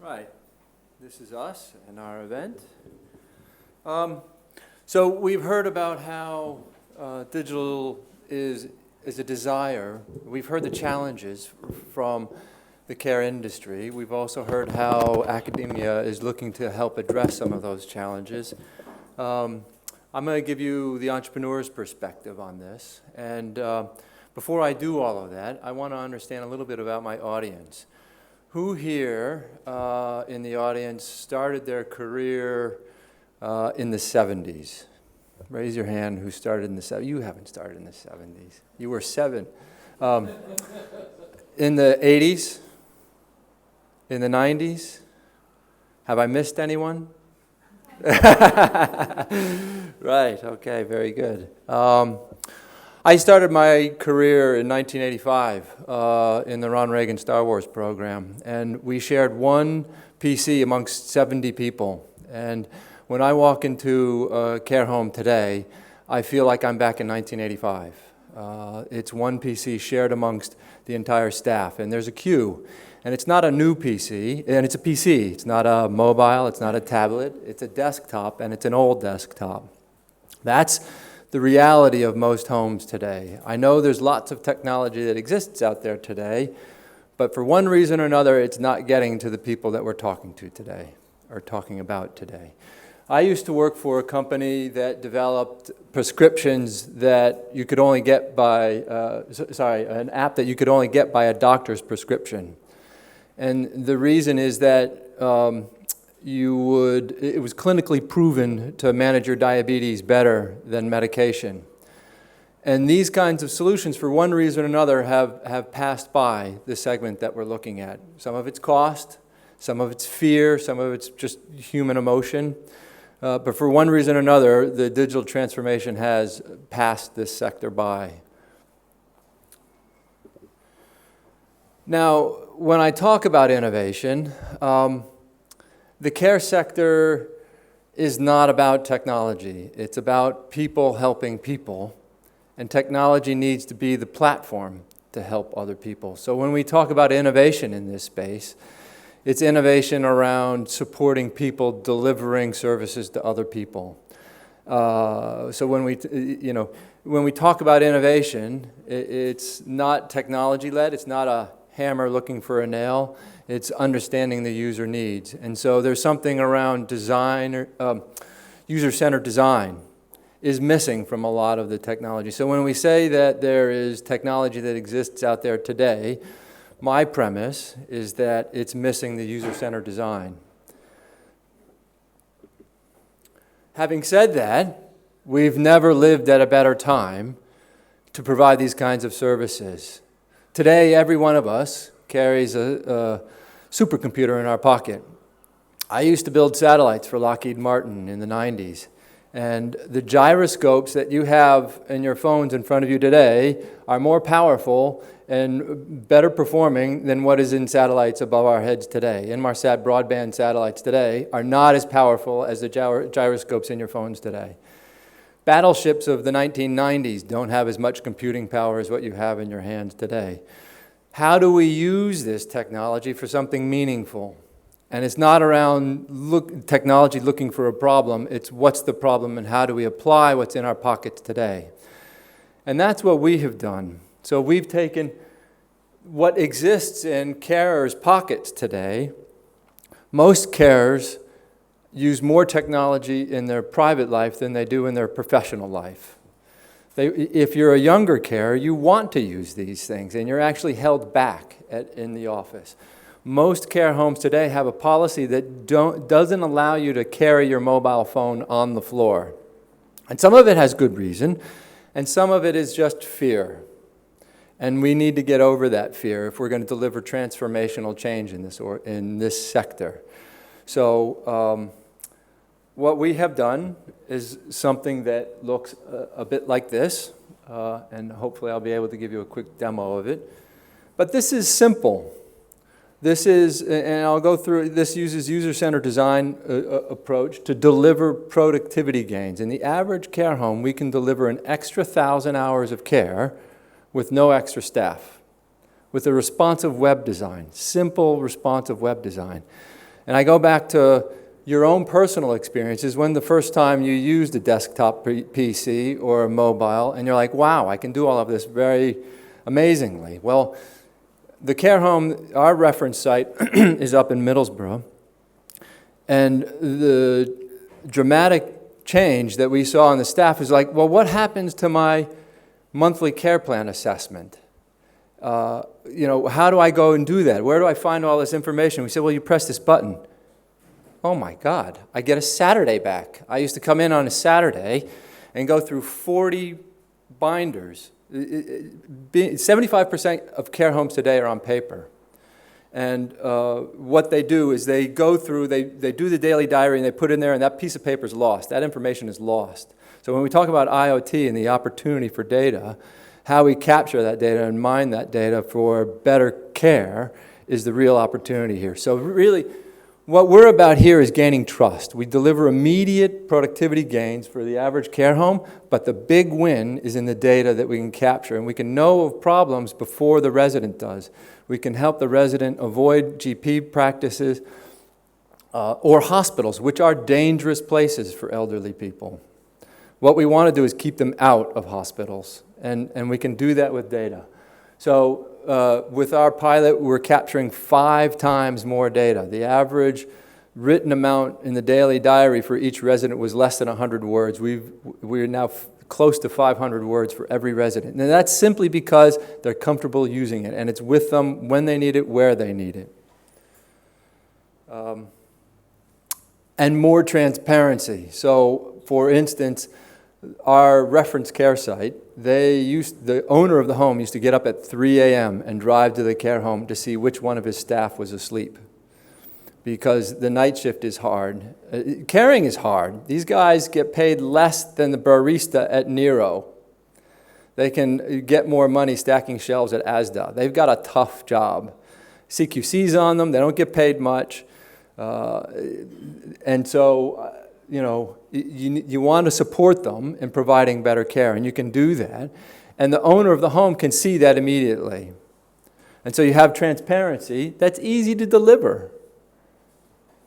Right. This is us and our event. So we've heard about how digital is a desire. We've heard the challenges from the care industry. We've also heard how academia is looking to help address some of those challenges. I'm going to give you the entrepreneur's perspective on this. And before I do all of that, I want to understand a little bit about my audience. Who here in the audience started their career in the 70s? Raise your hand who started in the 70s. You haven't started in the 70s. You were 7. In the 80s? In the 90s? Have I missed anyone? Right, okay, very good. I started my career in 1985 in the Ron Reagan Star Wars program, and we shared one PC amongst 70 people. And when I walk into a care home today, I feel like I'm back in 1985. It's one PC shared amongst the entire staff, and there's a queue. And it's not a new PC, and it's a PC. It's not a mobile, it's not a tablet, it's a desktop, and it's an old desktop. That's the reality of most homes today. I know there's lots of technology that exists out there today, but for one reason or another, it's not getting to the people that we're talking to today, or talking about today. I used to work for a company that developed prescriptions that you could only get by, an app that you could only get by a doctor's prescription. And the reason is that it was clinically proven to manage your diabetes better than medication. And these kinds of solutions, for one reason or another, have passed by the segment that we're looking at. Some of it's cost, some of it's fear, some of it's just human emotion. But for one reason or another, the digital transformation has passed this sector by. Now, when I talk about innovation, the care sector is not about technology. It's about people helping people, and technology needs to be the platform to help other people. So when we talk about innovation in this space, it's innovation around supporting people delivering services to other people. So when we talk about innovation, it's not technology-led. It's not a hammer looking for a nail. It's understanding the user needs. And so there's something around design, user-centered design is missing from a lot of the technology. So when we say that there is technology that exists out there today, my premise is that it's missing the user-centered design. Having said that, we've never lived at a better time to provide these kinds of services. Today, every one of us carries a supercomputer in our pocket. I used to build satellites for Lockheed Martin in the 90s. And the gyroscopes that you have in your phones in front of you today are more powerful and better performing than what is in satellites above our heads today. Inmarsat broadband satellites today are not as powerful as the gyroscopes in your phones today. Battleships of the 1990s don't have as much computing power as what you have in your hands today. How do we use this technology for something meaningful? And it's not around technology looking for a problem, it's what's the problem and how do we apply what's in our pockets today. And that's what we have done. So we've taken what exists in carers' pockets today. Most carers use more technology in their private life than they do in their professional life. If you're a younger carer, you want to use these things, and you're actually held back in the office. Most care homes today have a policy that doesn't allow you to carry your mobile phone on the floor. And some of it has good reason, and some of it is just fear. And we need to get over that fear if we're going to deliver transformational change in this sector. So what we have done is something that looks a bit like this, and hopefully I'll be able to give you a quick demo of it. But this is simple. This is, and I'll go through, this uses user-centered design approach to deliver productivity gains. In the average care home, we can deliver an extra 1,000 hours of care with no extra staff, with a responsive web design, simple responsive web design. And I go back to your own personal experiences. When the first time you used a desktop PC or a mobile, and you're like, wow, I can do all of this very amazingly. Well, the care home, our reference site is up in Middlesbrough, and the dramatic change that we saw in the staff is like, well, what happens to my monthly care plan assessment? How do I go and do that? Where do I find all this information? We said, well, you press this button. Oh my God, I get a Saturday back. I used to come in on a Saturday and go through 40 binders. 75% of care homes today are on paper. And what they do is they go through, they do the daily diary and they put in there, and that piece of paper is lost. That information is lost. So when we talk about IoT and the opportunity for data, how we capture that data and mine that data for better care is the real opportunity here. So really, what we're about here is gaining trust. We deliver immediate productivity gains for the average care home, but the big win is in the data that we can capture. And we can know of problems before the resident does. We can help the resident avoid GP practices or hospitals, which are dangerous places for elderly people. What we want to do is keep them out of hospitals, and we can do that with data. So with our pilot, we're capturing 5 times more data. The average written amount in the daily diary for each resident was less than 100 words. We're now close to 500 words for every resident. And that's simply because they're comfortable using it, and it's with them when they need it, where they need it. And more transparency. So, for instance, our reference care site, the owner of the home used to get up at 3 a.m. and drive to the care home to see which one of his staff was asleep, because the night shift is hard. Caring is hard. These guys get paid less than the barista at Nero. They can get more money stacking shelves at Asda. They've got a tough job. CQC's on them. They don't get paid much. And so, you want to support them in providing better care, and you can do that. And the owner of the home can see that immediately. And so you have transparency that's easy to deliver.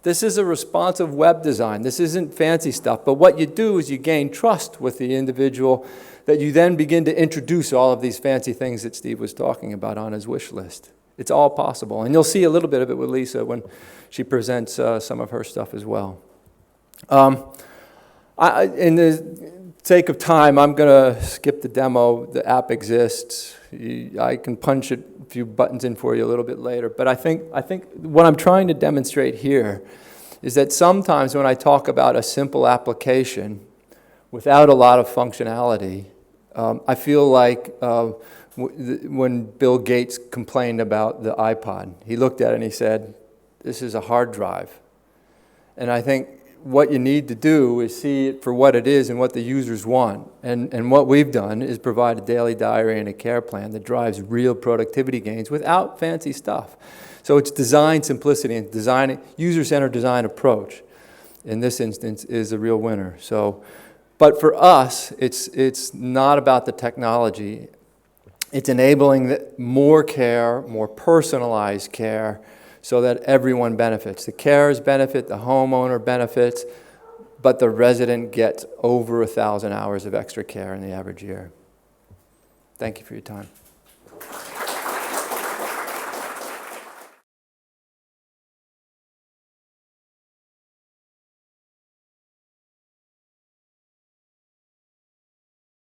This is a responsive web design. This isn't fancy stuff, but what you do is you gain trust with the individual, that you then begin to introduce all of these fancy things that Steve was talking about on his wish list. It's all possible. And you'll see a little bit of it with Lisa when she presents some of her stuff as well. In the sake of time, I'm going to skip the demo. The app exists. I can punch a few buttons in for you a little bit later. But I think what I'm trying to demonstrate here is that sometimes when I talk about a simple application without a lot of functionality, I feel like when Bill Gates complained about the iPod, he looked at it and he said, "This is a hard drive." And I think what you need to do is see it for what it is and what the users want. And what we've done is provide a daily diary and a care plan that drives real productivity gains without fancy stuff. So it's design simplicity and user-centered design approach, in this instance, is a real winner. So, but for us, it's not about the technology. It's enabling more care, more personalized care, so that everyone benefits. The carers benefit, the homeowner benefits, but the resident gets over 1,000 hours of extra care in the average year. Thank you for your time.